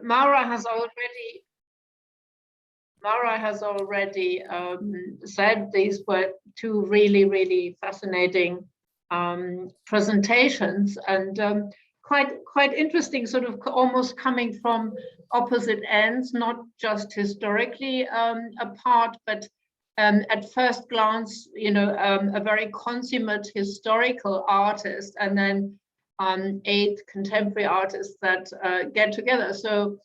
Mara has already said these were two really, really fascinating presentations, and quite interesting, sort of almost coming from opposite ends, not just historically apart, but at first glance, a very consummate historical artist, and then 8 contemporary artists that get together. So,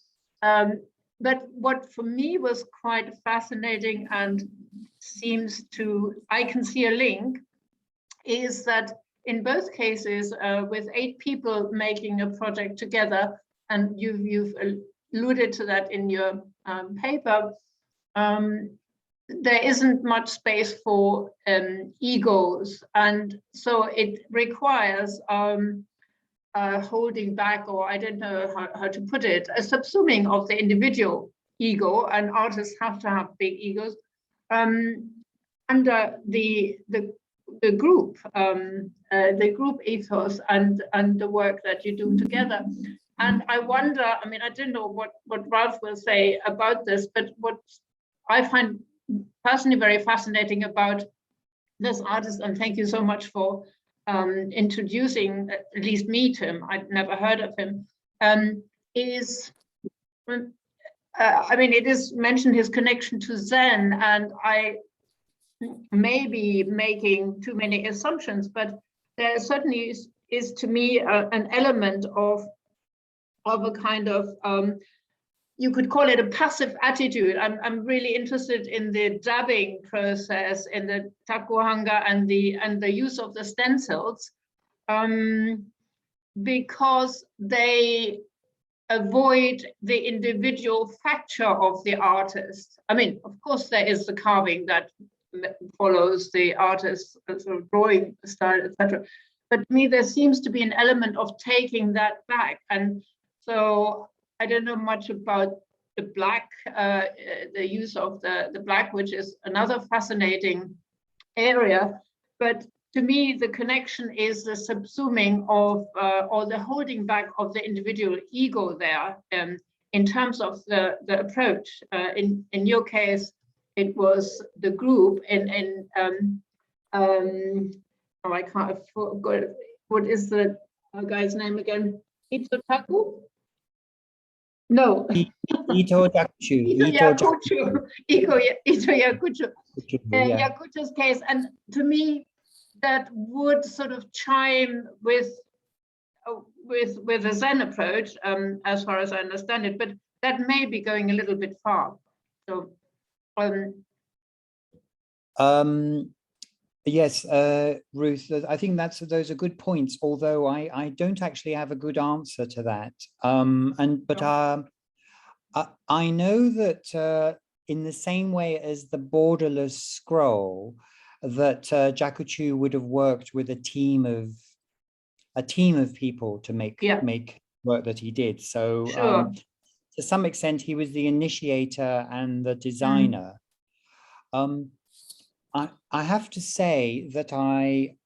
but what for me was quite fascinating and I can see a link, is that in both cases, with 8 people making a project together, and you've alluded to that in your paper, there isn't much space for egos, and so it requires holding back, or I don't know how to put it, a subsuming of the individual ego, and artists have to have big egos under the group ethos and the work that you do together. And I wonder, I mean, I don't know what Ralph will say about this, but what I find personally very fascinating about this artist, and thank you so much for introducing at least me to him, I'd never heard of him, is, I mean, it is mentioned his connection to Zen, and I may be making too many assumptions, but there certainly is to me an element of a kind of, you could call it a passive attitude. I'm really interested in the dabbing process, in the takuhanga and the use of the stencils, because they avoid the individual factor of the artist. I mean, of course, there is the carving that follows the artist's sort of drawing style, etc. But to me, there seems to be an element of taking that back. And so I don't know much about the black, the use of the black, which is another fascinating area. But to me, the connection is the subsuming of, or the holding back of the individual ego there, in terms of the approach. In your case, it was the group, oh, I can't, I forgot, what is the guy's name again? Itotaku? No. Ito Yakuchu. Ito Yakuchu. Yakuchu's case, and to me, that would sort of chime with the Zen approach, as far as I understand it, but that may be going a little bit far. So, yes, Ruth, I think those are good points, although I don't actually have a good answer to that. I know that in the same way as the borderless scroll, that Jakuchu would have worked with a team of people to make work that he did. So sure. To some extent, he was the initiator and the designer. I have to say that I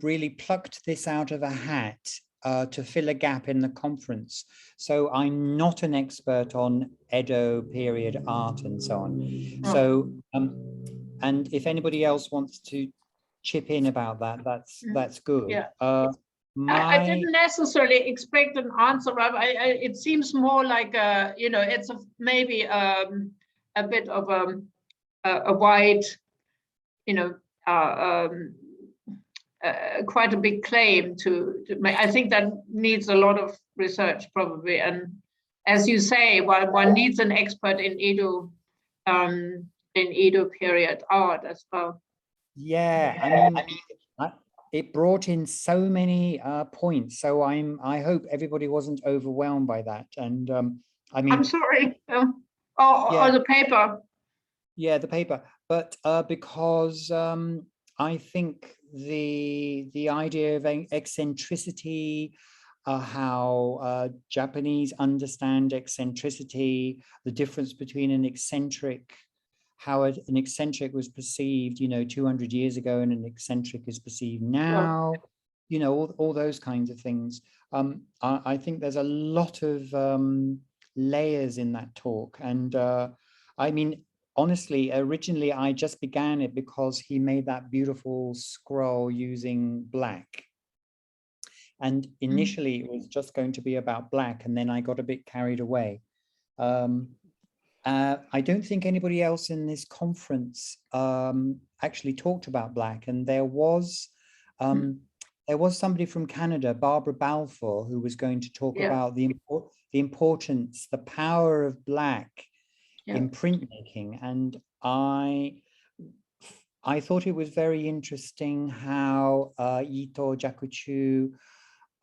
really plucked this out of a hat to fill a gap in the conference. So I'm not an expert on Edo period art and so on. So, and if anybody else wants to chip in about that, that's good. Yeah. I didn't necessarily expect an answer. It seems more like it's maybe a bit of a wide, quite a big claim to make. I think that needs a lot of research probably, and as you say, one needs an expert in Edo period art as well. Yeah, I mean, it brought in so many points, so I hope everybody wasn't overwhelmed by that. And I mean, I'm sorry. Or the paper. Yeah, the paper, but because I think the idea of eccentricity, how Japanese understand eccentricity, the difference between an eccentric, how an eccentric was perceived, 200 years ago, and an eccentric is perceived now, all those kinds of things. I think there's a lot of layers in that talk. And I mean, honestly, originally I just began it because he made that beautiful scroll using black. And initially it was just going to be about black, and then I got a bit carried away. I don't think anybody else in this conference actually talked about black, and there was somebody from Canada, Barbara Balfour, who was going to talk about the importance, the power of black in printmaking. And I thought it was very interesting how Ito Jakuchu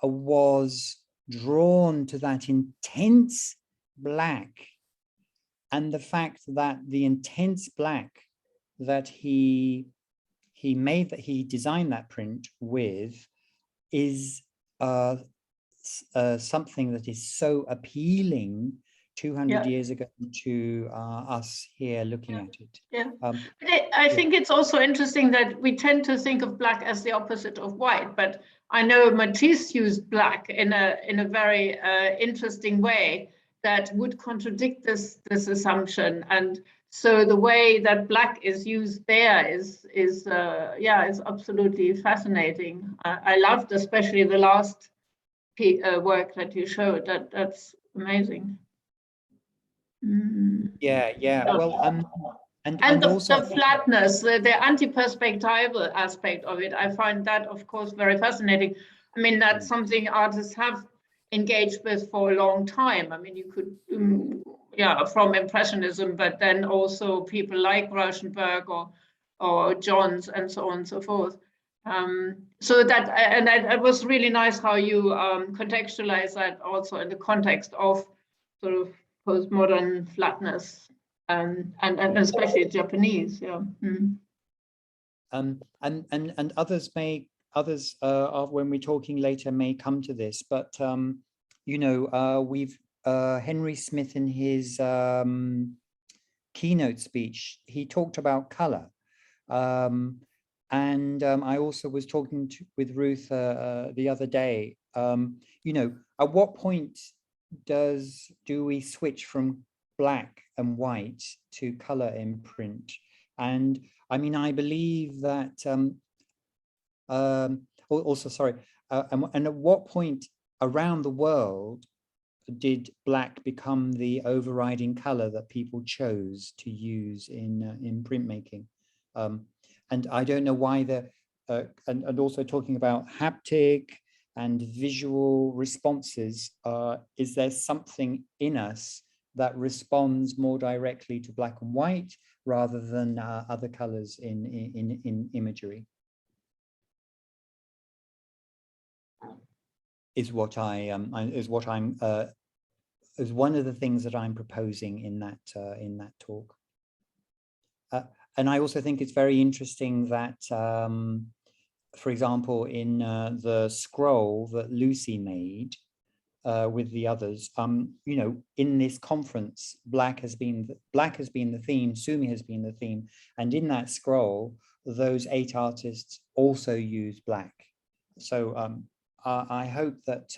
was drawn to that intense black, and the fact that the intense black that he designed that print with is something that is so appealing 200 years ago to us here looking at it. I think it's also interesting that we tend to think of black as the opposite of white, but I know Matisse used black in a very interesting way that would contradict this assumption. And so the way that black is used there is absolutely fascinating. I loved especially the last work that you showed. That's amazing. Well, and also the flatness, the anti-perspectival aspect of it, I find that, of course, very fascinating. I mean, that's something artists have engaged with for a long time. I mean, you could, from Impressionism, but then also people like Rauschenberg or Johns and so on and so forth. So that, and it was really nice how you contextualize that also in the context of sort of postmodern flatness, and especially Japanese, and others when we're talking later may come to this, but we've Henry Smith in his keynote speech, he talked about color, and I also was talking with Ruth the other day. At what point do we switch from black and white to color in print? And I mean, I believe that and at what point around the world did black become the overriding color that people chose to use in printmaking? And I don't know why and also talking about haptic and visual responses, is there something in us that responds more directly to black and white rather than other colors in imagery? Is one of the things that I'm proposing in that talk. And I also think it's very interesting that, for example, in the scroll that Lucy made with the others, in this conference, black has been the theme, Sumi has been the theme, and in that scroll, those 8 artists also use black. So I hope that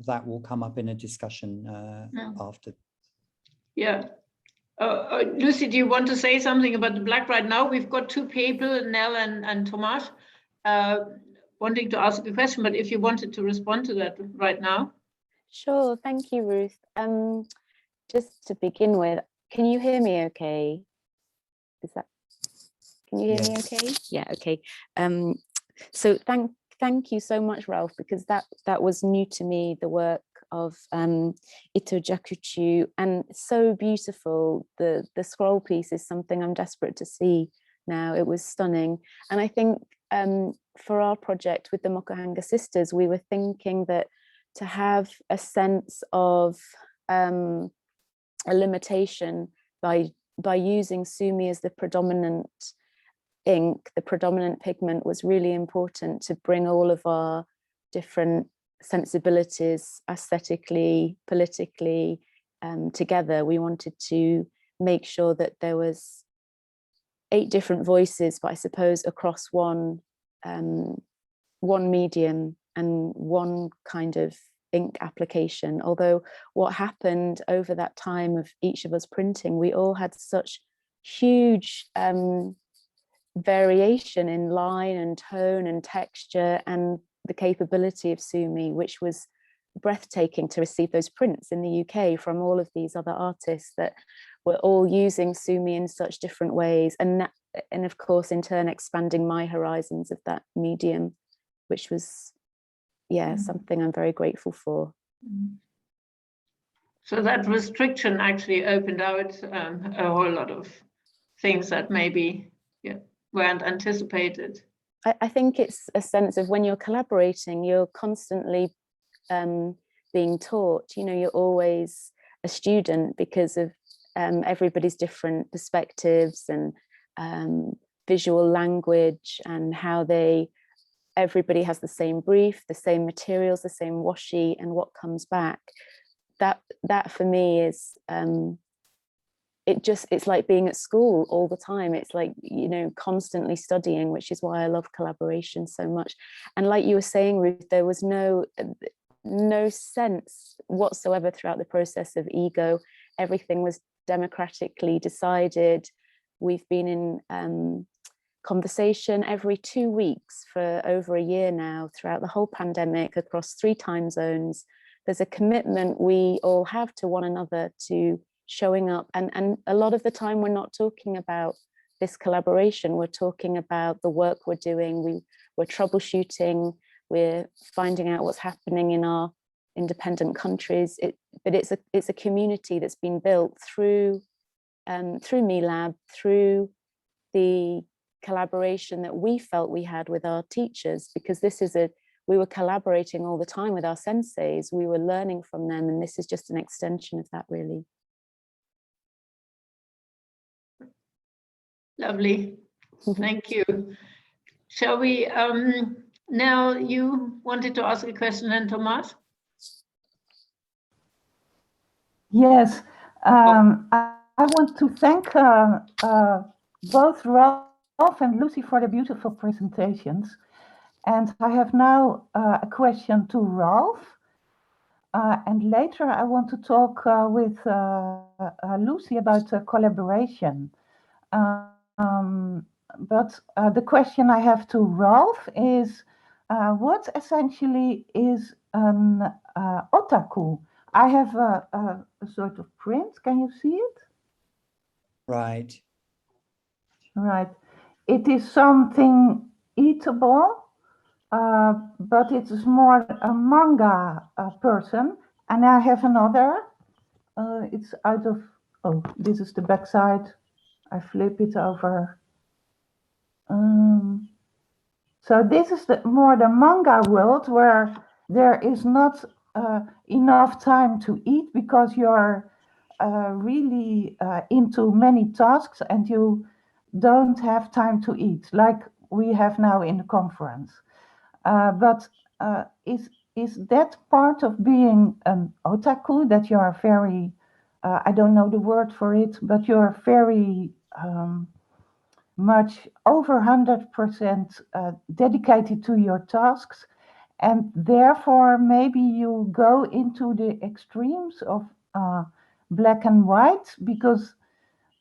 that will come up in a discussion after. Lucy, do you want to say something about the black right now? We've got 2 people, Nell and Tomas, wanting to ask a question, but if you wanted to respond to that right now. Sure, thank you, Ruth. Just to begin with, can you hear me okay? Can you hear me okay? Yeah, okay. So thank you so much, Ralph, because that was new to me, the work of Ito Jakuchu, and so beautiful. The scroll piece is something I'm desperate to see now. It was stunning. And I think for our project with the Mokuhanga sisters, we were thinking that to have a sense of a limitation by using Sumi as the predominant ink, the predominant pigment, was really important to bring all of our different sensibilities, aesthetically, politically, together. We wanted to make sure that there was 8 different voices, but I suppose across one medium and one kind of ink application. Although what happened over that time of each of us printing, we all had such huge variation in line and tone and texture and the capability of Sumi, which was breathtaking to receive those prints in the UK from all of these other artists that were all using Sumi in such different ways, and of course in turn expanding my horizons of that medium, which was something I'm very grateful for. So that restriction actually opened out a whole lot of things that maybe weren't anticipated. I think it's a sense of when you're collaborating, you're constantly being taught. You know, you're always a student because of everybody's different perspectives and visual language, and how everybody has the same brief, the same materials, the same washi, and what comes back. That for me is it's like being at school all the time. It's like, you know, constantly studying, which is why I love collaboration so much. And like you were saying, Ruth, there was no sense whatsoever throughout the process of ego. Everything was democratically decided. We've been in conversation every 2 weeks for over a year now, throughout the whole pandemic, across 3 time zones. There's a commitment we all have to one another to showing up, and a lot of the time we're not talking about this collaboration, we're talking about the work we're doing. We're troubleshooting, we're finding out what's happening in our independent countries. But it's a community that's been built through MeLab, through the collaboration that we felt we had with our teachers, because we were collaborating all the time with our senseis. We were learning from them, and this is just an extension of that, really. Lovely, thank you. Shall we, now you wanted to ask a question, and Thomas? Yes, I want to thank both Ralph and Lucy for the beautiful presentations. And I have now a question to Ralph. And later I want to talk with Lucy about collaboration. But the question I have to Ralph is, what essentially is an otaku? I have a sort of print. Can you see it? Right. Right. It is something eatable, but it is more a manga person. And I have another. It's out of, this is the back side. I flip it over. So this is more the manga world, where there is not enough time to eat because you're really into many tasks and you don't have time to eat, like we have now in the conference. But is that part of being an otaku, that you are very, I don't know the word for it, but you're very much over 100% dedicated to your tasks, and therefore maybe you go into the extremes of black and white, because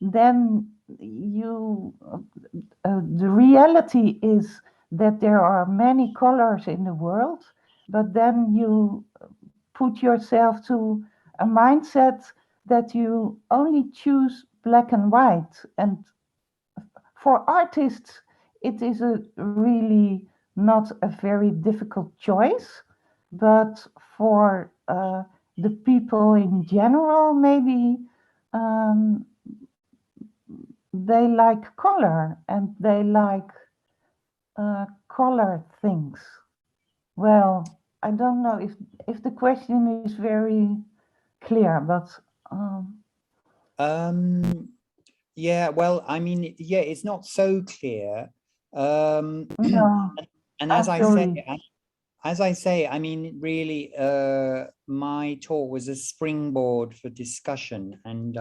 then the reality is that there are many colors in the world, but then you put yourself to a mindset that you only choose black and white. And for artists, it is really not a very difficult choice, but for the people in general, maybe they like color and they like color things. Well, I don't know if the question is very clear, but yeah, well, I mean, yeah, it's not so clear. no, and as I say, I mean, really, my talk was a springboard for discussion, and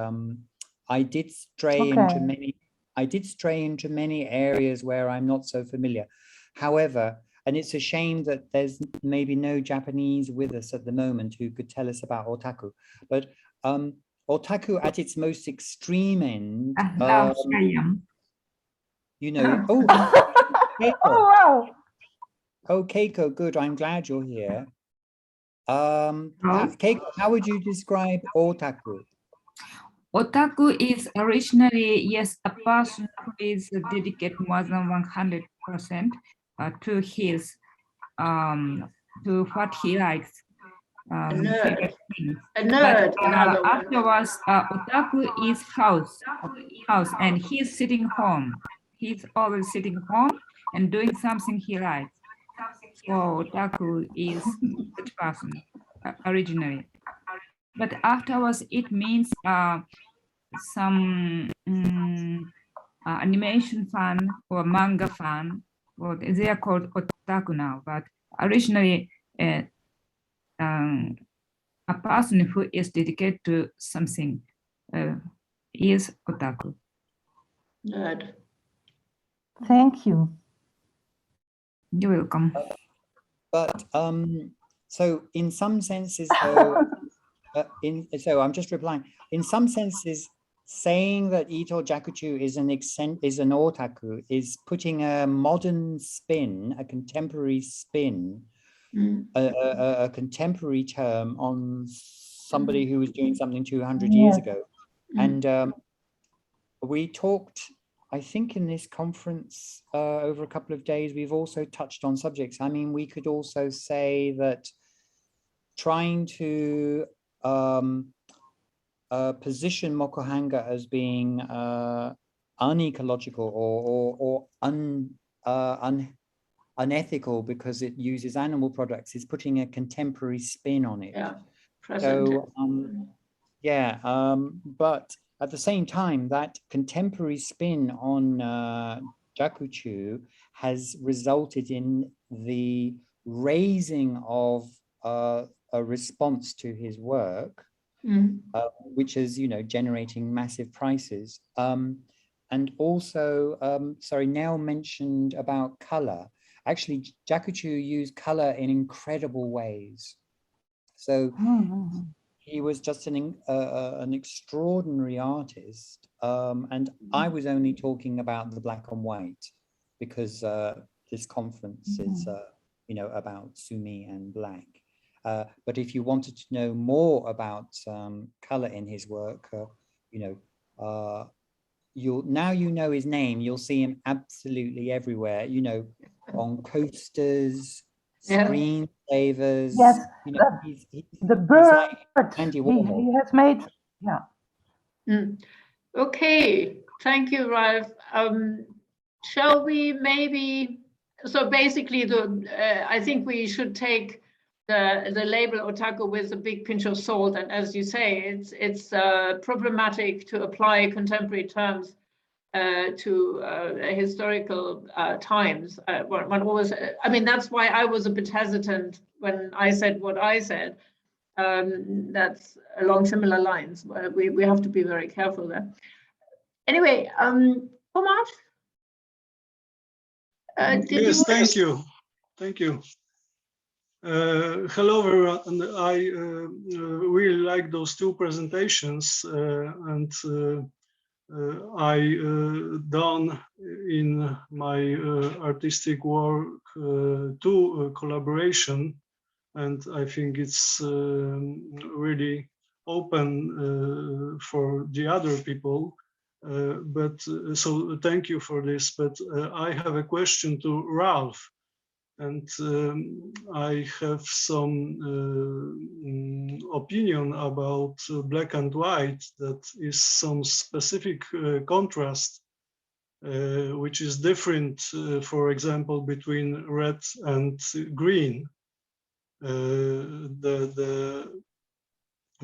I did stray into many areas where I'm not so familiar. However, and it's a shame that there's maybe no Japanese with us at the moment who could tell us about otaku. But otaku at its most extreme end, you know, oh, Keiko. Oh, wow. Oh, Keiko, good. I'm glad you're here. Keiko, how would you describe otaku? Otaku is originally, yes, a person who is dedicated more than 100% to his, to what he likes. A nerd. favorite things. A nerd, But, in other words. afterwards, otaku is house, and he's sitting home. He's always sitting home and doing something he likes. So otaku is such person originally. But afterwards, it means some animation fan or manga fan, or they are called otaku now. But originally, a person who is dedicated to something is otaku. Nerd. Thank you. You're welcome. But so in some senses, though, so I'm just replying. In some senses, saying that Ito Jakuchu is an otaku is putting a modern spin, a contemporary spin, a contemporary term on somebody who was doing something 200 years ago. And we talked, I think in this conference over a couple of days, we've also touched on subjects. I mean, we could also say that trying to position mokohanga as being unecological or unethical because it uses animal products is putting a contemporary spin on it. Yeah, present. So but at the same time, that contemporary spin on Jakuchu has resulted in the raising of a response to his work, which is, you know, generating massive prices. And also, sorry, Nell mentioned about color. Actually, Jakuchu used color in incredible ways. So he was just an extraordinary artist. And I was only talking about the black and white because this conference is, you know, about Sumi and black. But if you wanted to know more about color in his work, you know, now you know his name. You'll see him absolutely everywhere. You know, on coasters, screensavers. Yes, you know, he's the bird. like Andy Warhol. He has made, Okay, thank you, Ralph. Shall we maybe? So basically, I think we should take the label otaku with a big pinch of salt, and as you say, it's problematic to apply contemporary terms to historical times. One always, I mean, that's why I was a bit hesitant when I said what I said. That's along similar lines. We have to be very careful there. Anyway, Tomasz? Yes, thank you. Thank you. Hello, everyone. And I really like those two presentations, and I done in my artistic work two collaboration, and I think it's really open for the other people. But so thank you for this. But I have a question to Ralph. And I have some opinion about black and white, that is some specific contrast, which is different, for example, between red and green. The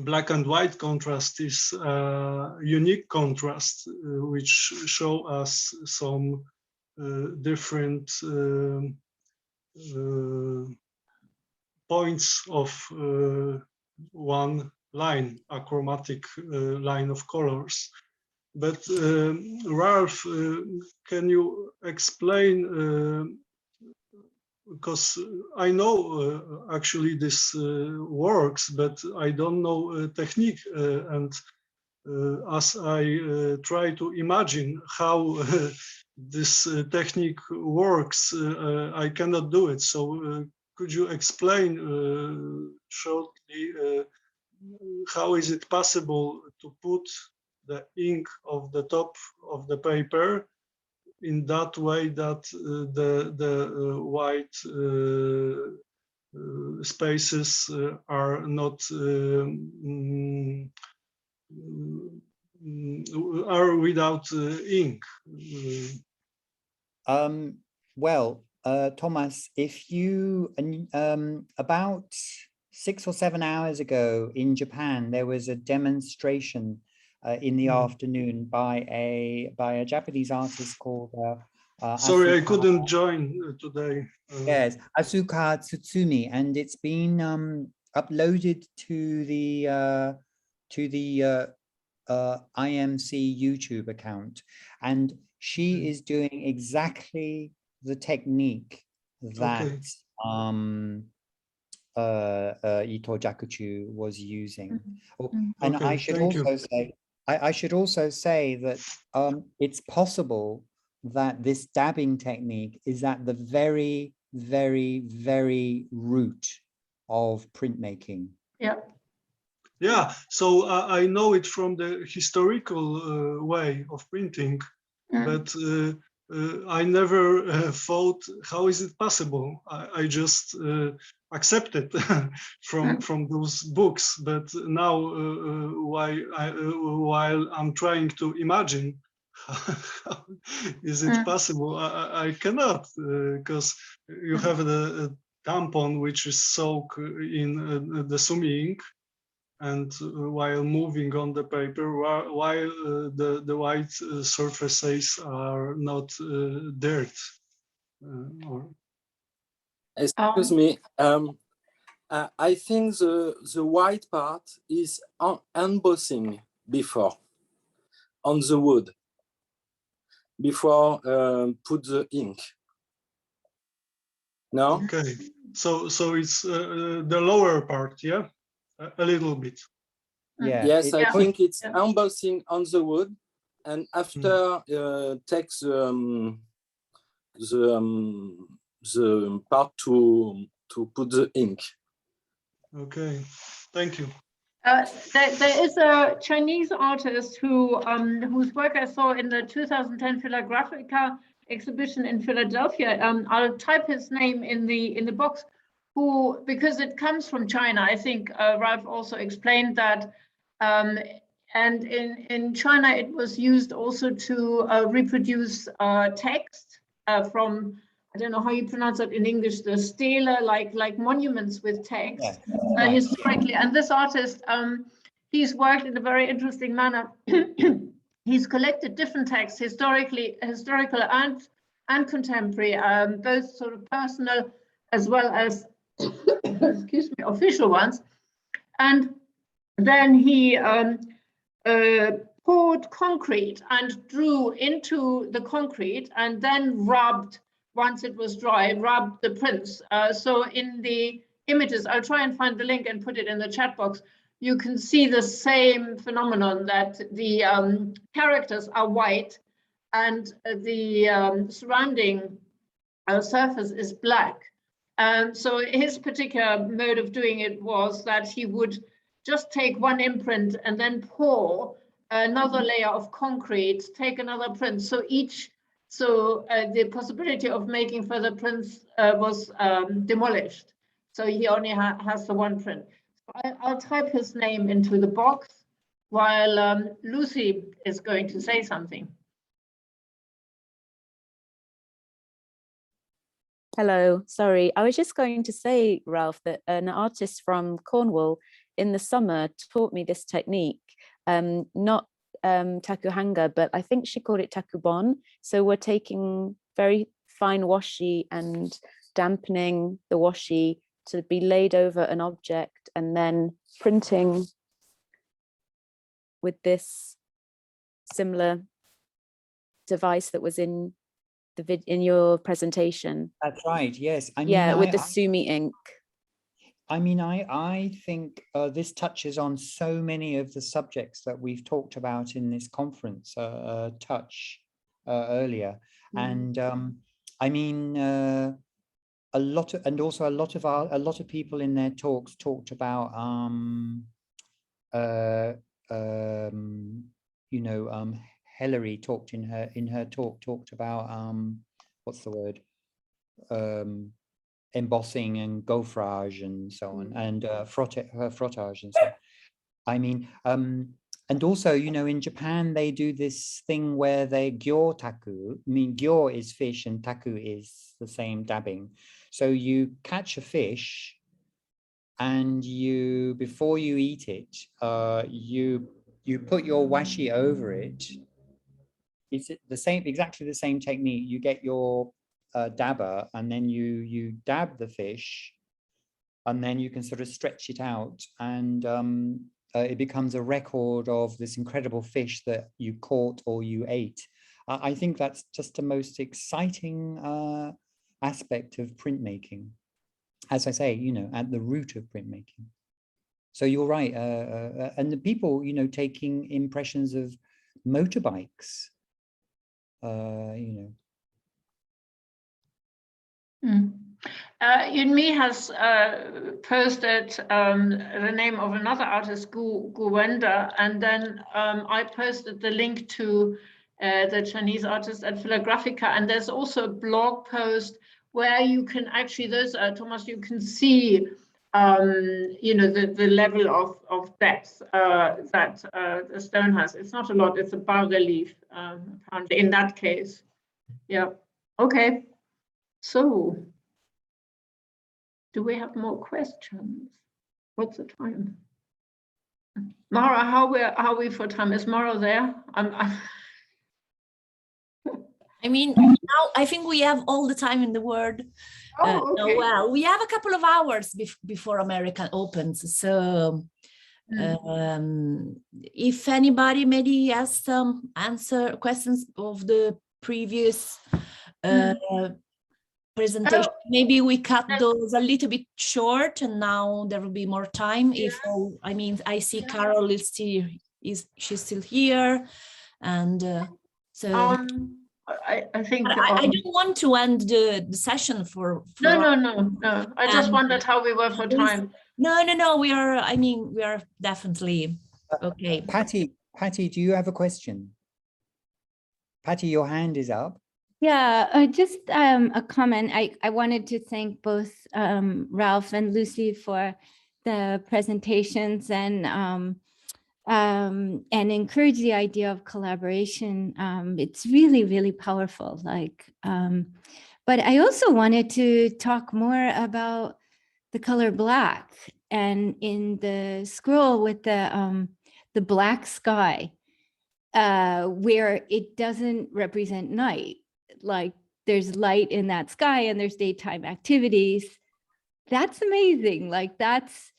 black and white contrast is a unique contrast, which show us some different points of one line, a chromatic line of colors. But Ralph, can you explain because I know actually this works, but I don't know technique. And as I try to imagine how this technique works, I cannot do it. So could you explain shortly how is it possible to put the ink of the top of the paper in that way that the white spaces are not are without ink. Well, Thomas, if you about 6 or 7 hours ago in Japan, there was a demonstration in the afternoon by a Japanese artist called Sorry, I Asuka, couldn't join today. yes, Asuka Tsutsumi, and it's been uploaded to the IMC YouTube account, and she is doing exactly the technique that Ito Jakuchu was using. And Okay, I should thank you. also say, I should also say that it's possible that this dabbing technique is at the very, very, very root of printmaking. Yeah. Yeah, so I know it from the historical way of printing, but I never thought, how is it possible? I just accepted from those books, but now while I'm trying to imagine how is it possible, I cannot, because you have the tampon which is soaked in the sumi ink, and while moving on the paper, while the white surfaces are not dirt. Excuse me. I think the white part is embossing before on the wood before put the ink. No. Okay, so it's the lower part, yeah, a little bit. Yeah. Yes, I think it's embossing on the wood, and after takes the part to put the ink. Okay, thank you. There is a Chinese artist who whose work I saw in the 2010 Philagraphica exhibition in Philadelphia. I'll type his name in the box. Who, because it comes from China, I think Ralph also explained that, and in China it was used also to reproduce text from, I don't know how you pronounce it in English, the stele, like monuments with text, historically. And this artist, he's worked in a very interesting manner. He's collected different texts, historical and contemporary, both sort of personal as well as excuse me, official ones. And then he poured concrete and drew into the concrete, and then rubbed, once it was dry, rubbed the prints. So in the images, I'll try and find the link and put it in the chat box. You can see the same phenomenon, that the characters are white and the surrounding surface is black. So his particular mode of doing it was that he would just take one imprint and then pour another layer of concrete, take another print. So the possibility of making further prints was demolished. So he only has the one print. I'll type his name into the box while Lucy is going to say something. Hello, sorry. I was just going to say, Ralph, that an artist from Cornwall in the summer taught me this technique, not takuhanga, but I think she called it takubon. So we're taking very fine washi and dampening the washi to be laid over an object and then printing with this similar device that was in in your presentation. That's right. Yes. I mean, Yeah, with the Sumi ink. I think this touches on so many of the subjects that we've talked about in this conference earlier. And I mean, a lot of people in their talks talked about you know, Hilary talked in her talk talked about what's the word, embossing and gaufrage and so on, and frottage and so on. I mean, and also, you know, in Japan they do this thing where they gyo taku. I mean, gyo is fish and taku is the same dabbing. So you catch a fish, and you, before you eat it, you put your washi over it. It's the same, exactly the same technique. You get your dabber, and then you dab the fish, and then you can sort of stretch it out, and it becomes a record of this incredible fish that you caught or you ate. I think that's just the most exciting aspect of printmaking. As I say, you know, at the root of printmaking. So you're right. And the people, you know, taking impressions of motorbikes, you know. Yunmi has posted the name of another artist, Guwenda, and then I posted the link to the Chinese artist at Philographica, and there's also a blog post where you can actually, Thomas, you can see, you know, the level of depth that the stone has. It's not a lot, it's a bas-relief, apparently, in that case. Yeah, okay. So, do we have more questions? What's the time? Mara, how are we for time? Is Mara there? I mean, now I think we have all the time in the world. Oh, okay. Well, we have a couple of hours before America opens. So if anybody maybe has some questions of the previous presentation, maybe we cut those a little bit short, and now there will be more time. If I mean, I see Carol is she's still here, and so I think I don't want to end the session for no. I just wondered how we were for time. No. We are. I mean, we are definitely okay. Patty, do you have a question? Patty, your hand is up. Yeah, just a comment. I wanted to thank both Ralph and Lucy for the presentations and encourage the idea of collaboration. It's really, really powerful. But I also wanted to talk more about the color black, and in the scroll with the black sky, where it doesn't represent night. Like there's light in that sky and there's daytime activities. That's amazing. Like that's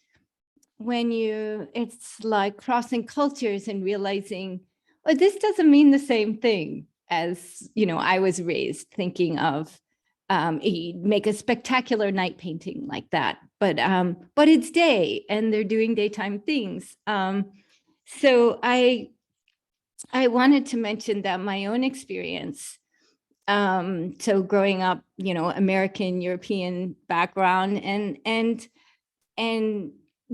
when it's like crossing cultures and realizing, oh, this doesn't mean the same thing as, you know, I was raised thinking of make a spectacular night painting like that. But it's day and they're doing daytime things. So I wanted to mention that my own experience, so growing up, you know, American, European background and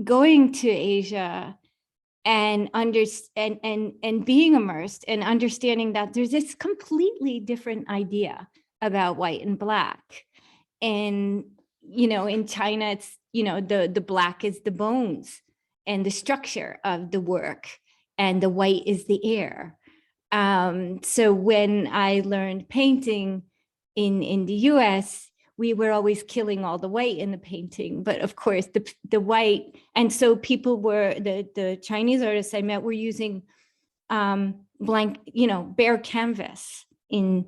going to Asia and being immersed and understanding that there's this completely different idea about white and black. And, you know, in China, it's, you know, the black is the bones and the structure of the work, and the white is the air. So when I learned painting in the US, we were always killing all the white in the painting, but of course the white, and so people were, the Chinese artists I met were using blank, you know, bare canvas in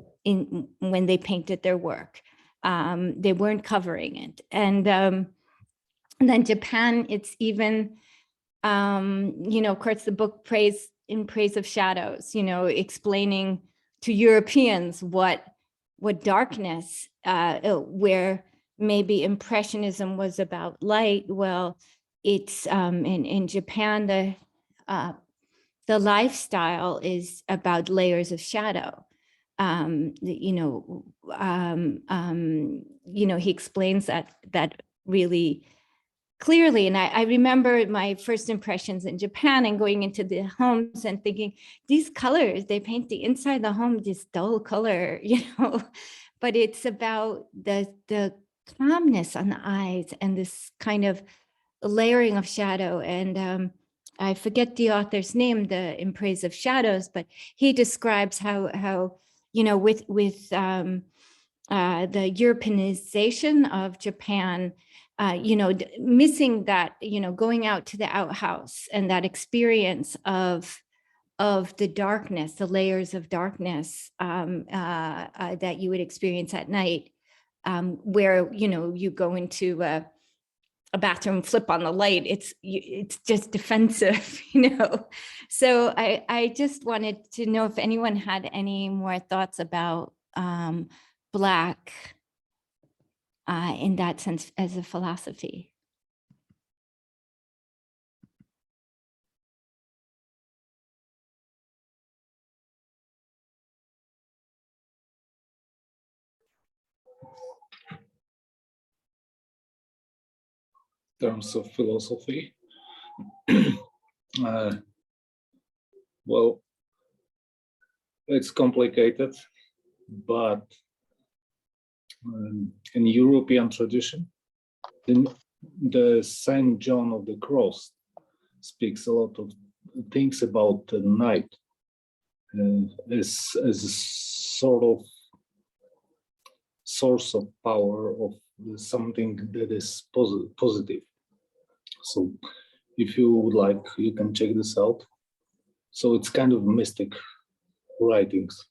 when they painted their work. They weren't covering it. And then Japan, it's even, you know, of course the book In Praise of Shadows, you know, explaining to Europeans what what darkness, where maybe Impressionism was about light. Well, it's in Japan, the lifestyle is about layers of shadow. He explains that really clearly. And I remember my first impressions in Japan and going into the homes and thinking, these colors, they paint the inside of the home this dull color, but it's about the calmness on the eyes and this kind of layering of shadow. And I forget the author's name, In Praise of Shadows, but he describes how with the Europeanization of Japan, missing that, going out to the outhouse and that experience of the darkness, the layers of darkness that you would experience at night, where, you go into a bathroom, flip on the light, it's just defensive, So I just wanted to know if anyone had any more thoughts about Black in that sense as a philosophy. Terms of philosophy, well, it's complicated, but in European tradition, the Saint John of the Cross speaks a lot of things about the night as a sort of source of power, of something that is positive. So if you would like, you can check this out. So it's kind of mystic writings.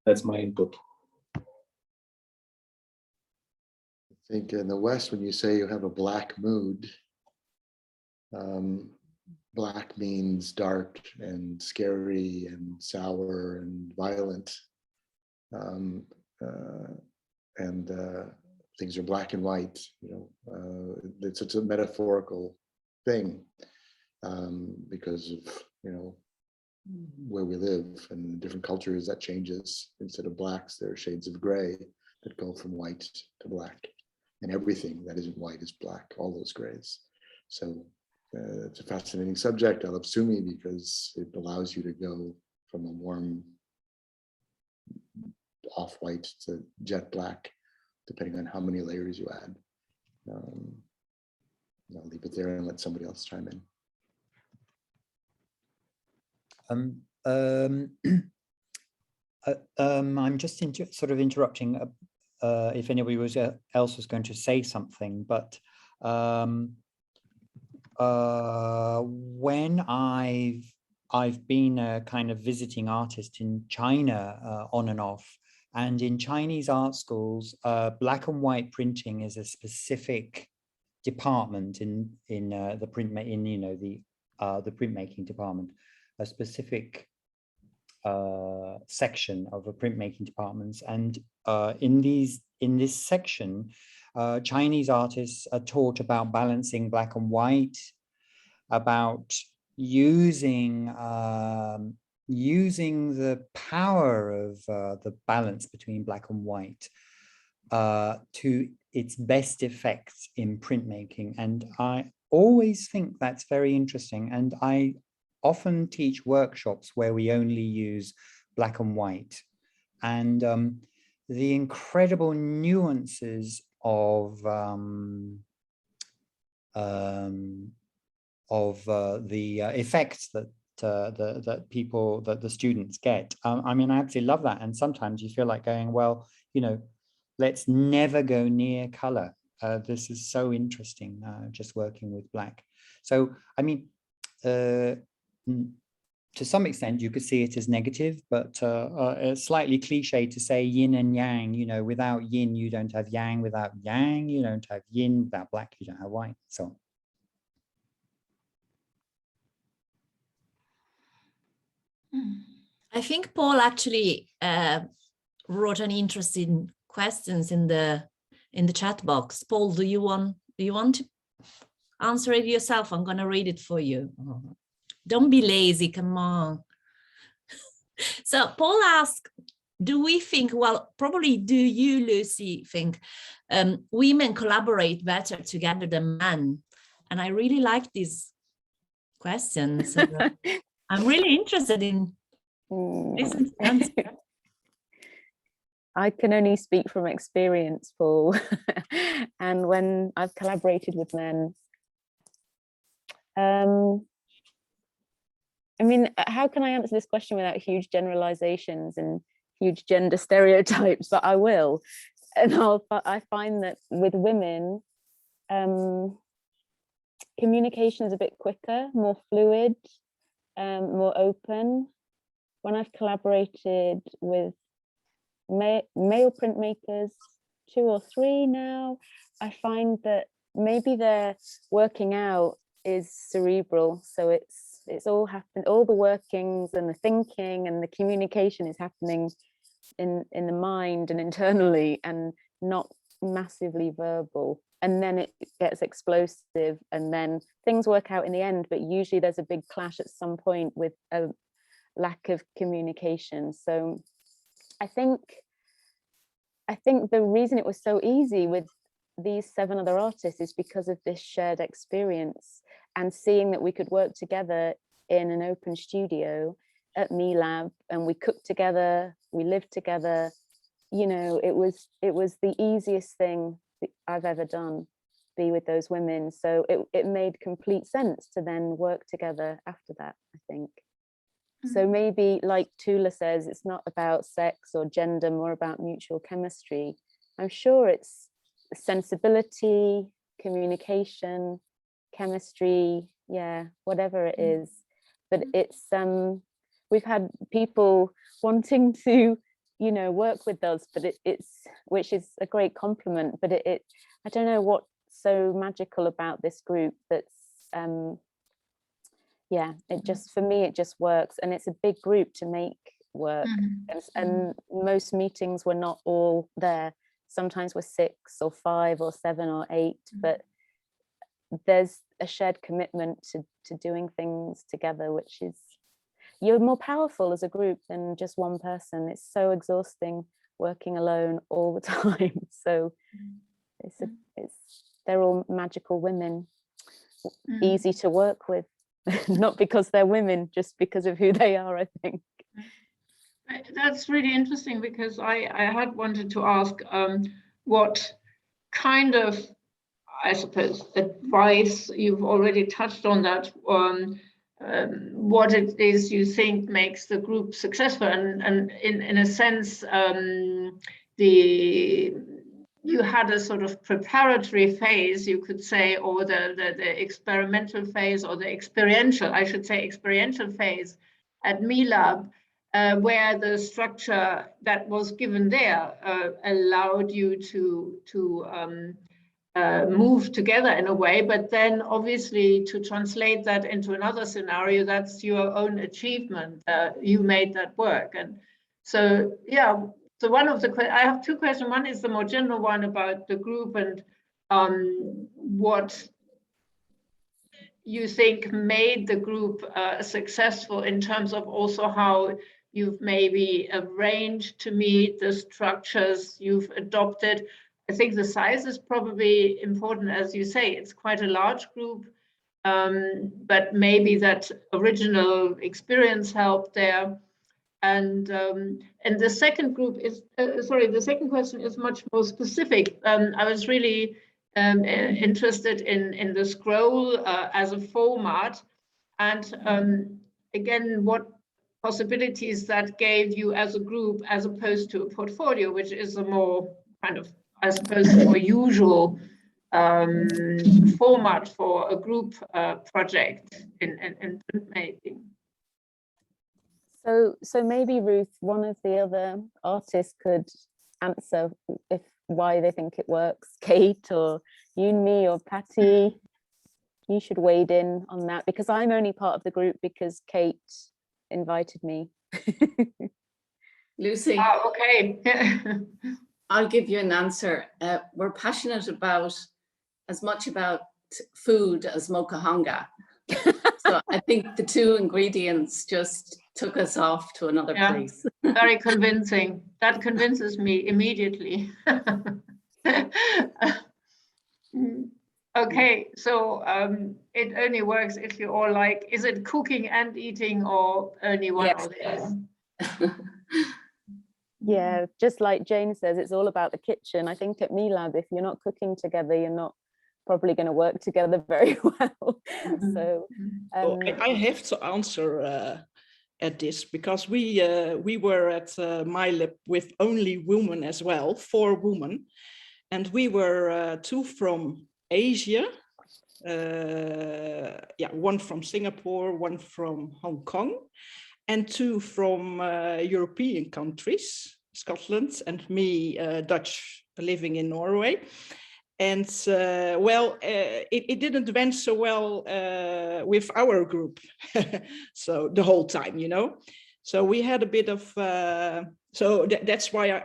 That's my input. I think in the West, when you say you have a black mood, black means dark and scary and sour and violent. Things are black and white, it's a metaphorical thing because of, where we live, and in different cultures that changes. Instead of blacks, there are shades of gray that go from white to black, and everything that isn't white is black, all those grays. So it's a fascinating subject. I love Sumi because it allows you to go from a warm off-white to jet black, depending on how many layers you add. I'll leave it there and let somebody else chime in. I'm just sort of interrupting if anybody else was going to say something, but when I've been a kind of visiting artist in China on and off, and in Chinese art schools, black and white printing is a specific department in the printmaking department, a specific section of the printmaking departments. And in this section, Chinese artists are taught about balancing black and white, about using the power of the balance between black and white to its best effects in printmaking. And I always think that's very interesting. And I often teach workshops where we only use black and white, and the incredible nuances of the effects that the students get. I mean, I absolutely love that. And sometimes you feel like going, well, let's never go near color. This is so interesting, just working with black. So, I mean, to some extent, you could see it as negative, but it's slightly cliche to say yin and yang. Without yin, you don't have yang. Without yang, you don't have yin. Without black, you don't have white. So. I think Paul actually wrote an interesting questions in the chat box. Paul, do you want to answer it yourself? I'm gonna read it for you. Don't be lazy, come on. So Paul asked, do we think, well, probably do you, Lucy, think women collaborate better together than men? And I really like these questions. I'm really interested in listening to the answer. I can only speak from experience, Paul. And when I've collaborated with men, I mean, how can I answer this question without huge generalizations and huge gender stereotypes? But I will. And I find that with women, communication is a bit quicker, more fluid, more open. When I've collaborated with male printmakers, 2 or 3 now, I find that maybe their working out is cerebral. So it's all happened, all the workings and the thinking and the communication is happening in the mind and internally, and not massively verbal. And then it gets explosive, and then things work out in the end, but usually there's a big clash at some point with a lack of communication. So I think the reason it was so easy with these 7 other artists is because of this shared experience, and seeing that we could work together in an open studio at Me Lab, and we cooked together, we lived together. You know, it was the easiest thing I've ever done, be with those women. So it made complete sense to then work together after that, I think. So maybe, like Tula says, it's not about sex or gender, more about mutual chemistry. I'm sure it's sensibility, communication, chemistry, yeah, whatever it is. But it's we've had people wanting to, you know, work with us, but it's which is a great compliment. But I don't know what's so magical about this group that's yeah, it just, for me, it just works. And it's a big group to make work. And most meetings were not all there. Sometimes we're 6 or 5 or 7 or 8, but there's a shared commitment to doing things together, which is, you're more powerful as a group than just one person. It's so exhausting working alone all the time. So they're all magical women, easy to work with. Not because they're women, just because of who they are, I think. That's really interesting, because I had wanted to ask what kind of, I suppose, advice, you've already touched on that, what it is you think makes the group successful, and in a sense, you had a sort of preparatory phase, you could say, or the experimental phase, or the experiential, I should say, experiential phase at Me Lab, where the structure that was given there allowed you to move together in a way, but then obviously to translate that into another scenario, that's your own achievement. You made that work. And so, yeah. So one of I have 2 questions. One is the more general one about the group, and what you think made the group successful, in terms of also how you've maybe arranged to meet, the structures you've adopted. I think the size is probably important, as you say, it's quite a large group, but maybe that original experience helped there. And the second group is, the second question is much more specific. I was really interested in the scroll as a format, and again, what possibilities that gave you as a group, as opposed to a portfolio, which is a more kind of, I suppose, more usual format for a group project in printmaking. So maybe Ruth, one of the other artists, could answer why they think it works. Kate or Yunmi or Patty, you should wade in on that, because I'm only part of the group because Kate invited me. Lucy, Okay. I'll give you an answer. We're passionate about as much about food as Mokahanga. So I think the two ingredients just took us off to another place. Very convincing. That convinces me immediately. Okay, so it only works if you all like, is it cooking and eating or only one Yes. or the other? Yeah, just like Jane says, it's all about the kitchen. I think at MeLab, if you're not cooking together, you're not probably going to work together very well. So I have to answer at this, because we were at MyLab with only women as well, 4 women, and we were 2 from Asia, one from Singapore, 1 from Hong Kong, and 2 from European countries, Scotland, and me, Dutch, living in Norway. And it didn't went so well with our group, so the whole time, you know. So we had a bit of, that's why I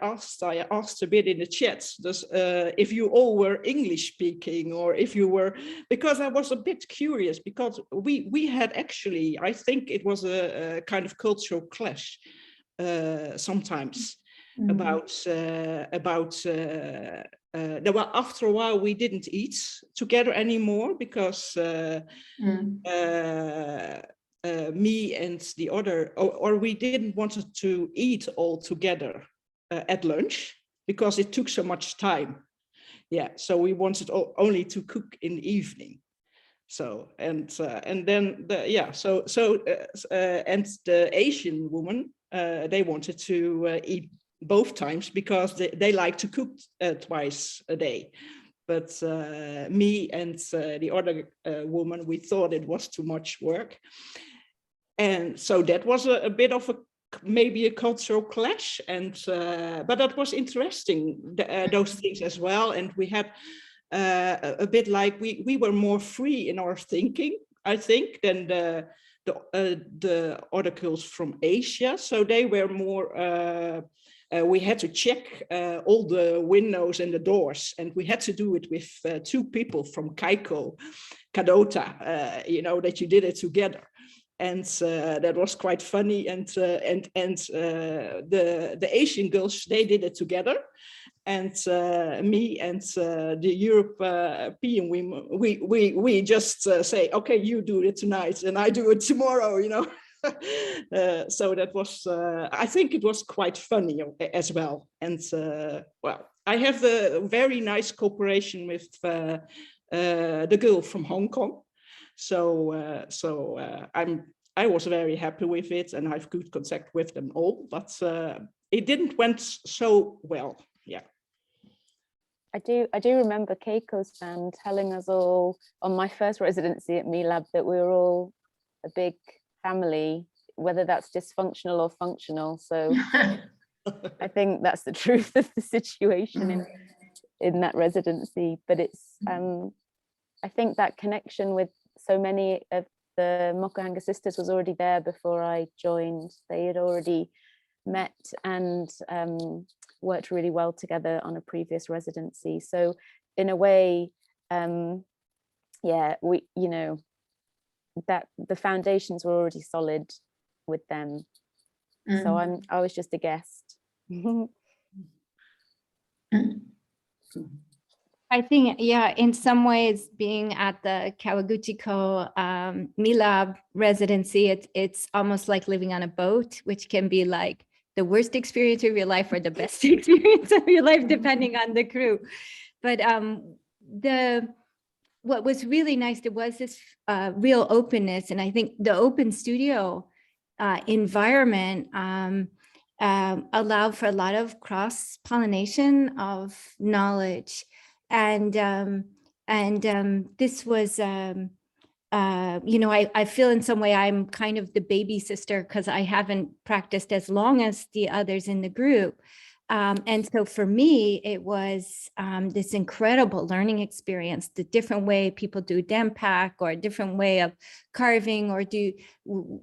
asked a bit in the chat, if you all were English speaking, or if you were, because I was a bit curious, because we had actually, I think it was a kind of cultural clash sometimes. Well, after a while we didn't eat together anymore, because me and the other, or we didn't want to eat all together at lunch, because it took so much time. Yeah, so we wanted only to cook in the evening. So and then and the Asian woman, they wanted to eat both times, because they like to cook twice a day. But me and the other woman, we thought it was too much work. And so that was a bit of maybe a cultural clash. And but that was interesting, those things as well. And we had a bit like, we were more free in our thinking, I think, than the other girls from Asia. So they were more, we had to check all the windows and the doors, and we had to do it with 2 people from Kadota, you know, that you did it together. And that was quite funny. And the Asian girls, they did it together. And me and the European women, we just say, okay, you do it tonight and I do it tomorrow, you know. So that was, I think it was quite funny as well. And well, I have a very nice cooperation with the girl from Hong Kong. So I was very happy with it, and I have good contact with them all, but it didn't went so well. Yeah. I do remember Keiko-san telling us all on my first residency at MeLab that we were all a big family, whether that's dysfunctional or functional. So I think that's the truth of the situation in that residency. But it's I think that connection with so many of the Mokuhanga sisters was already there before I joined. They had already met and worked really well together on a previous residency. So in a way, yeah, we, you know, that the foundations were already solid with them. So I was just a guest. I think, yeah, in some ways, being at the Kawaguchiko MeLab residency, it's almost like living on a boat, which can be like the worst experience of your life or the best experience of your life, depending on the crew. But what was really nice, there was this real openness, and I think the open studio environment allowed for a lot of cross-pollination of knowledge. And this was, you know, I feel in some way I'm kind of the baby sister because I haven't practiced as long as the others in the group. And so for me, it was this incredible learning experience, the different way people do Dempak, or a different way of carving, or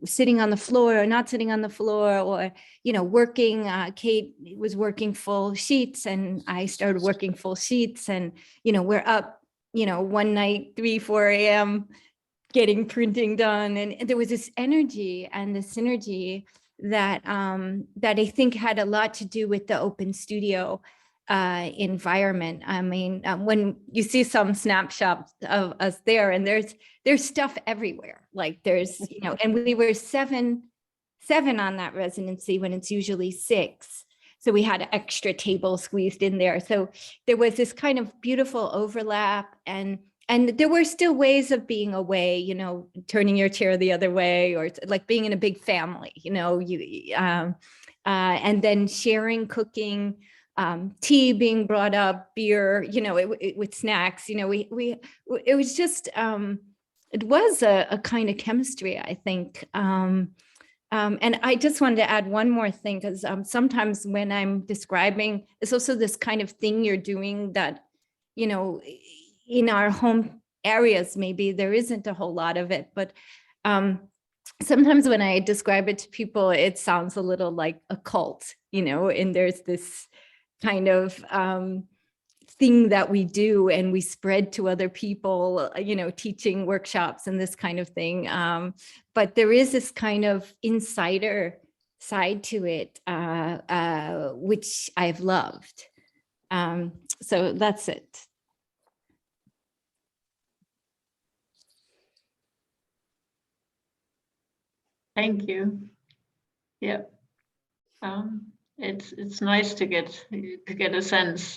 sitting on the floor or not sitting on the floor, or, working. Kate was working full sheets and I started working full sheets, and, we're up, one night, 3, 4 a.m. getting printing done. And there was this energy and the synergy that that I think had a lot to do with the open studio environment. I mean, when you see some snapshots of us there, and there's stuff everywhere. Like there's, and we were seven on that residency when it's usually 6. So we had extra tables squeezed in there. So there was this kind of beautiful overlap, and there were still ways of being away, turning your chair the other way, or like being in a big family, and then sharing, cooking, tea being brought up, beer, with snacks, it was just, it was a kind of chemistry, I think. And I just wanted to add one more thing, because sometimes when I'm describing, it's also this kind of thing you're doing that, in our home areas, maybe there isn't a whole lot of it, but sometimes when I describe it to people, it sounds a little like a cult, and there's this kind of thing that we do and we spread to other people, teaching workshops and this kind of thing. But there is this kind of insider side to it, which I've loved. So that's it. Thank you. Yeah, it's nice to get a sense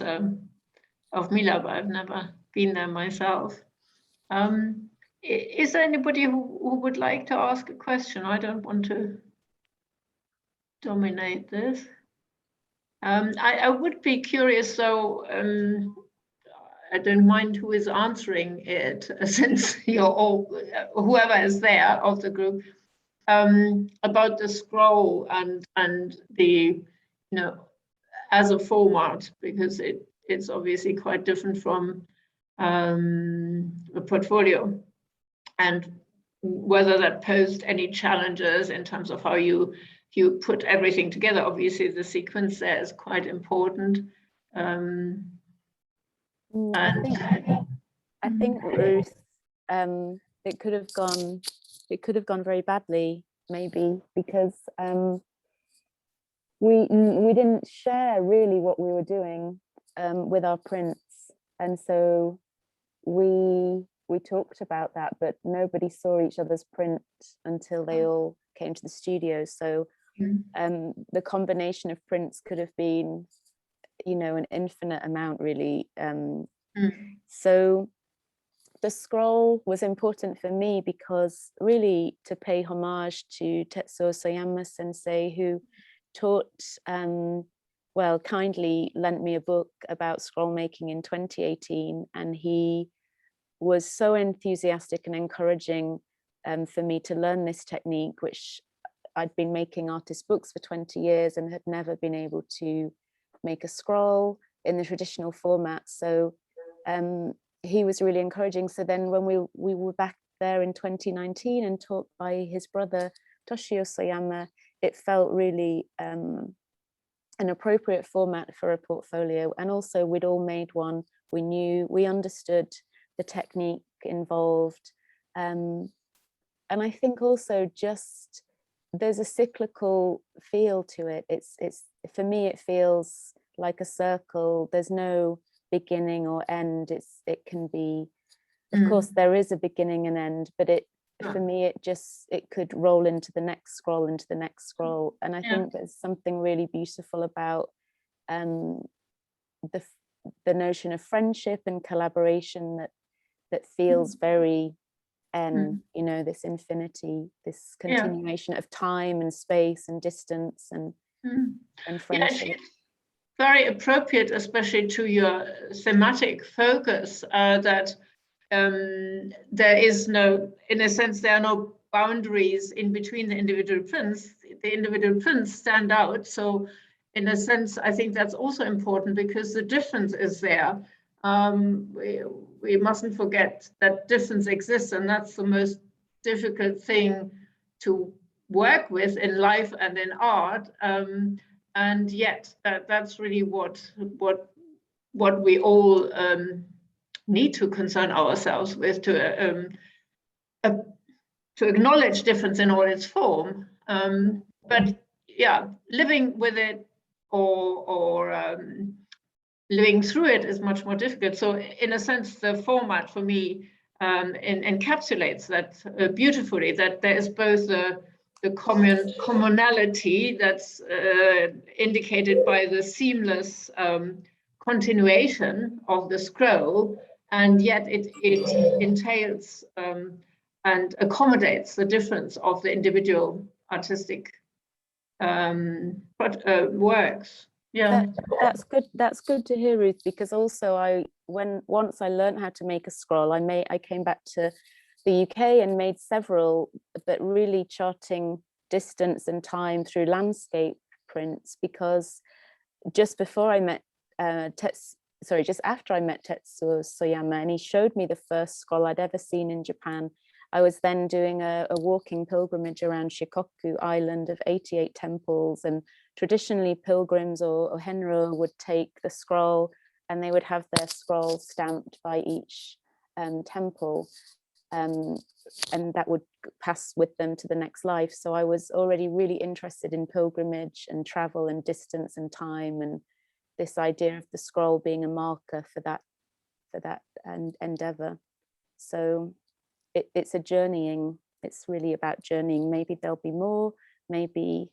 of Mila, but I've never been there myself. Is there anybody who would like to ask a question? I don't want to dominate this. I would be curious, though. I don't mind who is answering it, since you're all, whoever is there of the group. About the scroll and the, as a format, because it's obviously quite different from a portfolio, and whether that posed any challenges in terms of how you put everything together. Obviously, the sequence there is quite important. I think Ruth, it could have gone very badly, maybe, because we didn't share really what we were doing with our prints, and so we talked about that, but nobody saw each other's print until they all came to the studio. So the combination of prints could have been, an infinite amount, really. So the scroll was important for me because really to pay homage to Tetsuo Soyama sensei, who taught, kindly lent me a book about scroll making in 2018. And he was so enthusiastic and encouraging for me to learn this technique, which I'd been making artist books for 20 years and had never been able to make a scroll in the traditional format. So he was really encouraging. So then when we were back there in 2019 and taught by his brother Toshio Soyama, it felt really an appropriate format for a portfolio. And also we'd all made one. We understood the technique involved. And I think also just there's a cyclical feel to it. It's for me, it feels like a circle. There's no beginning or end. It can be, of course there is a beginning and end, but for me it could roll into the next scroll, into the next scroll. And I think there's something really beautiful about the notion of friendship and collaboration that feels very this infinity, this continuation of time and space and distance and friendship. Very appropriate, especially to your thematic focus, that there is no, in a sense, there are no boundaries in between the individual prints. The individual prints stand out. So in a sense, I think that's also important because the difference is there. We mustn't forget that difference exists, and that's the most difficult thing to work with in life and in art. And yet, that's really what we all need to concern ourselves with, to acknowledge difference in all its form. But yeah, living with it or living through it is much more difficult. So in a sense, the format for me encapsulates that beautifully, that there is both the commonality that's indicated by the seamless continuation of the scroll, and yet it entails and accommodates the difference of the individual artistic works. Yeah, that's good to hear, Ruth, because also once I learned how to make a scroll, I came back to the UK and made several, but really charting distance and time through landscape prints, because just before I met just after I met Tetsuo Soyama, and he showed me the first scroll I'd ever seen in Japan. I was then doing a walking pilgrimage around Shikoku Island of 88 temples, and traditionally pilgrims or henro would take the scroll and they would have their scroll stamped by each temple, and that would pass with them to the next life. So I was already really interested in pilgrimage and travel and distance and time, and this idea of the scroll being a marker for that endeavor. So it's a journeying. It's really about journeying. Maybe there'll be more. Maybe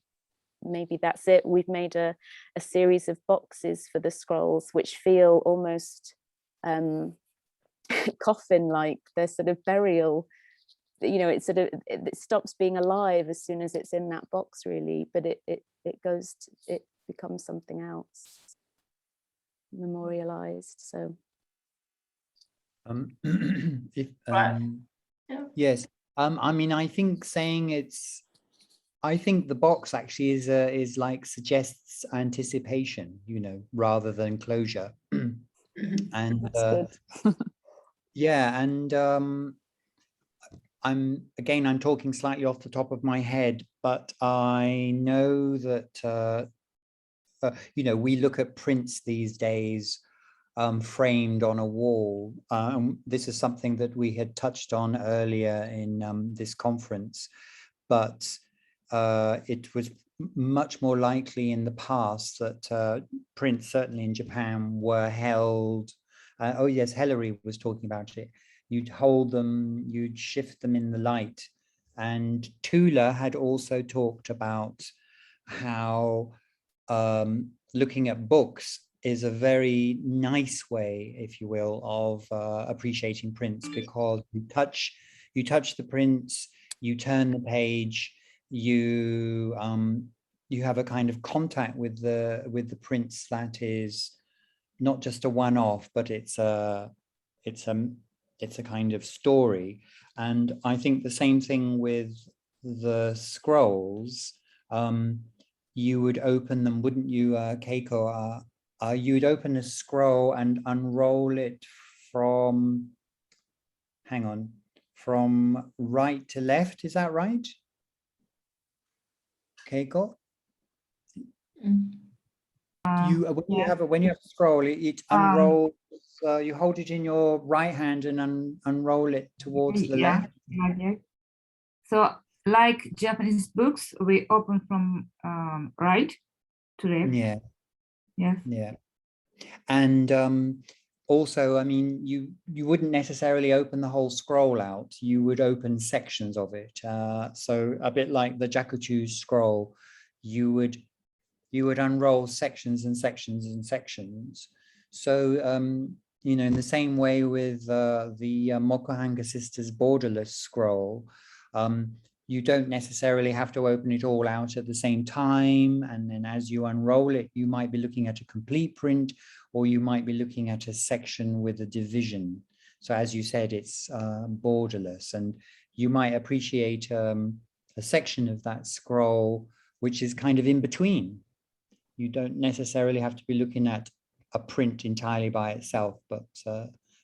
that's it. We've made a series of boxes for the scrolls, which feel almost coffin-like. They're sort of burial. It stops being alive as soon as it's in that box, really. But it becomes something else, memorialized. So. Yes, I mean, I think the box actually is like suggests anticipation, rather than closure. And that's good. yeah, and I'm talking slightly off the top of my head, but I know that we look at prints these days framed on a wall. This is something that we had touched on earlier in this conference, but it was much more likely in the past that prints, certainly in Japan, were held. Oh yes, Hilary was talking about it. You'd hold them, you'd shift them in the light. And Tula had also talked about how looking at books is a very nice way, if you will, of appreciating prints, because you touch the prints, you turn the page, you have a kind of contact with the prints that is not just a one-off, but it's a kind of story. And I think the same thing with the scrolls. You would open them, wouldn't you, Keiko? You'd open a scroll and unroll it from right to left. Is that right, Keiko? When you have a scroll, it unrolls. You hold it in your right hand and unroll it towards the left. Yeah. So, like Japanese books, we open from right to left. Yeah. Yes. Yeah. And also, I mean, you wouldn't necessarily open the whole scroll out. You would open sections of it. So a bit like the Jakuchu scroll, you would unroll sections and sections and sections. So in the same way with the Mokuhanga Sisters borderless scroll, you don't necessarily have to open it all out at the same time. And then as you unroll it, you might be looking at a complete print, or you might be looking at a section with a division. So as you said, it's borderless, and you might appreciate a section of that scroll, which is kind of in between. you don't necessarily have to be looking at a print entirely by itself, but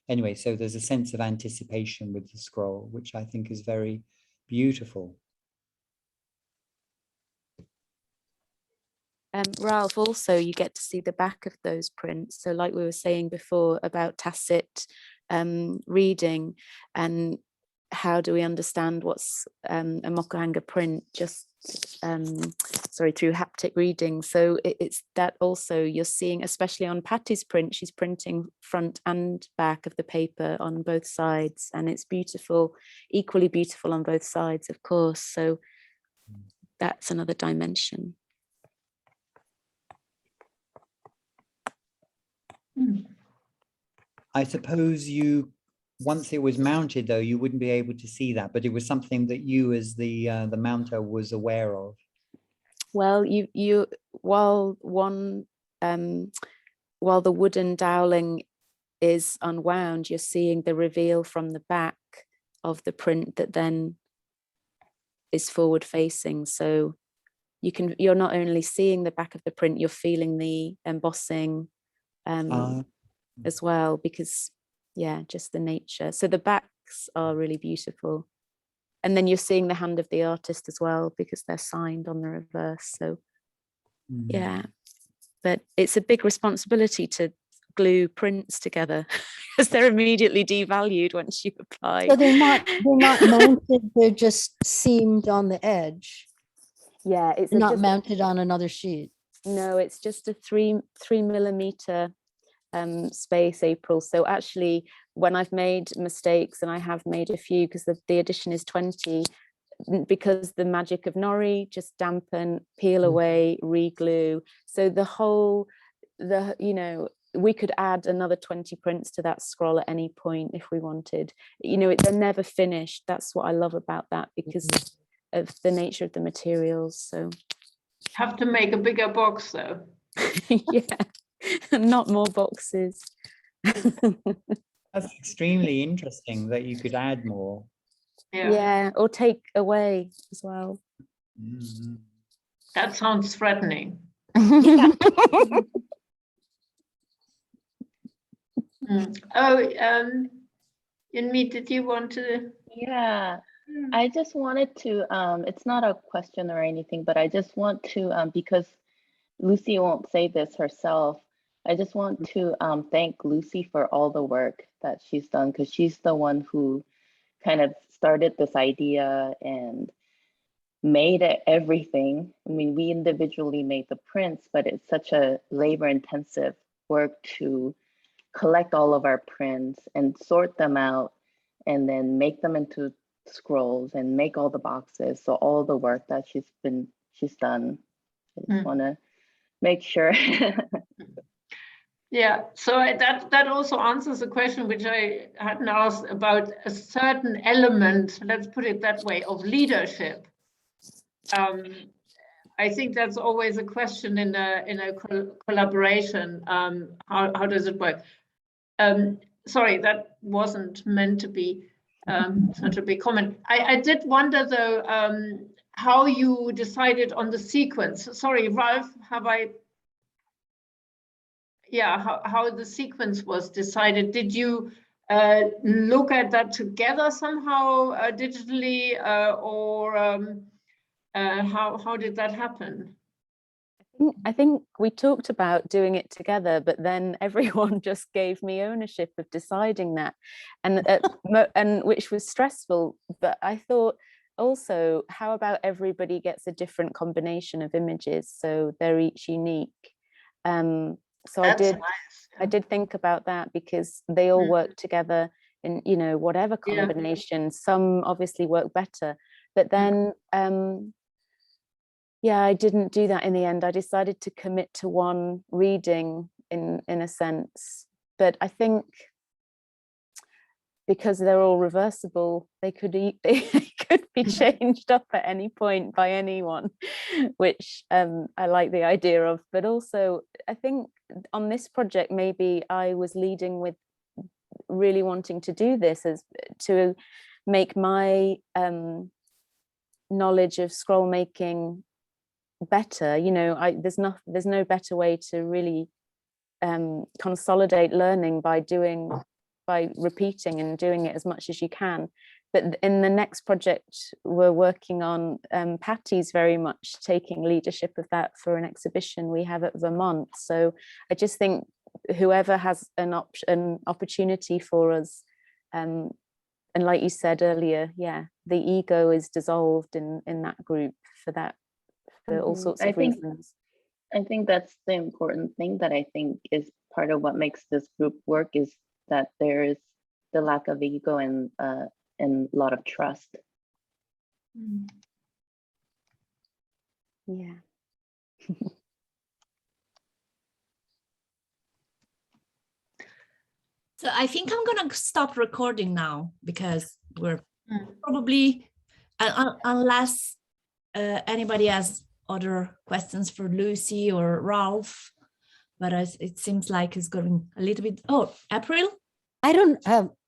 anyway, so there's a sense of anticipation with the scroll, which I think is very beautiful. Ralph, also you get to see the back of those prints. So like we were saying before about tacit reading, and how do we understand what's a mokuhanga print, just through haptic reading. So it's that also you're seeing, especially on Patty's print, she's printing front and back of the paper on both sides, and it's beautiful, equally beautiful on both sides, of course. So that's another dimension. I suppose you, once it was mounted though, you wouldn't be able to see that, but it was something that you as the mounter was aware of. Well, while the wooden doweling is unwound, you're seeing the reveal from the back of the print that then is forward facing. So you're not only seeing the back of the print, you're feeling the embossing as well, because just the nature. So the backs are really beautiful. And then you're seeing the hand of the artist as well, because they're signed on the reverse. So but it's a big responsibility to glue prints together because they're immediately devalued once you apply. So they're not mounted, they're just seamed on the edge. Yeah, it's not mounted on another sheet. No, it's just a 3 millimeter space, April. So actually, when I've made mistakes, and I have made a few because the edition is 20, because the magic of nori, just dampen, peel away, re-glue. So we could add another 20 prints to that scroll at any point if we wanted. They're never finished. That's what I love about that, because of the nature of the materials. So have to make a bigger box though. Not more boxes. That's extremely interesting that you could add more. Yeah, or take away as well. That sounds threatening. Yunmi, did you want to? Yeah, I just wanted to, it's not a question or anything, but I just want to, because Lucy won't say this herself, I just want to thank Lucy for all the work that she's done, because she's the one who kind of started this idea and made it everything. I mean, we individually made the prints, but it's such a labor-intensive work to collect all of our prints and sort them out and then make them into scrolls and make all the boxes. So all the work that she's done, I just want to make sure. Yeah, so that also answers a question which I hadn't asked about a certain element, let's put it that way, of leadership. I think that's always a question in a collaboration. How does it work? Sorry, that wasn't meant to be such a big comment. I did wonder though how you decided on the sequence. Sorry, Ralph, how the sequence was decided. Did you look at that together somehow digitally, or how did that happen? I think we talked about doing it together, but then everyone just gave me ownership of deciding that, and which was stressful. But I thought also, how about everybody gets a different combination of images, so they're each unique. So I did think about that, because they all work together in whatever combination. Some obviously work better, but then I didn't do that in the end. I decided to commit to one reading in a sense, but I think because they're all reversible, they could be changed up at any point by anyone, which I like the idea of. But also, I think on this project, maybe I was leading with really wanting to do this, as to make my knowledge of scroll making better. You know, there's no better way to really consolidate learning by repeating and doing it as much as you can. But in the next project we're working on, Patty's very much taking leadership of that for an exhibition we have at Vermont. So I just think whoever has an opportunity for us, and like you said earlier, yeah, the ego is dissolved in that group for all sorts of reasons. I think that's the important thing that I think is part of what makes this group work, is that there is the lack of ego and a lot of trust. Yeah. So I think I'm gonna stop recording now, because we're probably, unless anybody has other questions for Lucy or Ralph, but it seems like it's going a little bit. Oh, April? I don't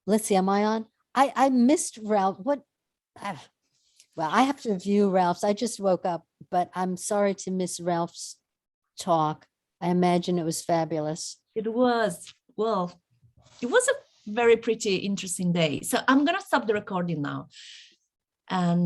let's see, am I on? I missed Ralph. What well, I have to view Ralph's. I just woke up, but I'm sorry to miss Ralph's talk. I imagine it was fabulous. It was, well, it was a very pretty interesting day. So I'm gonna stop the recording now. And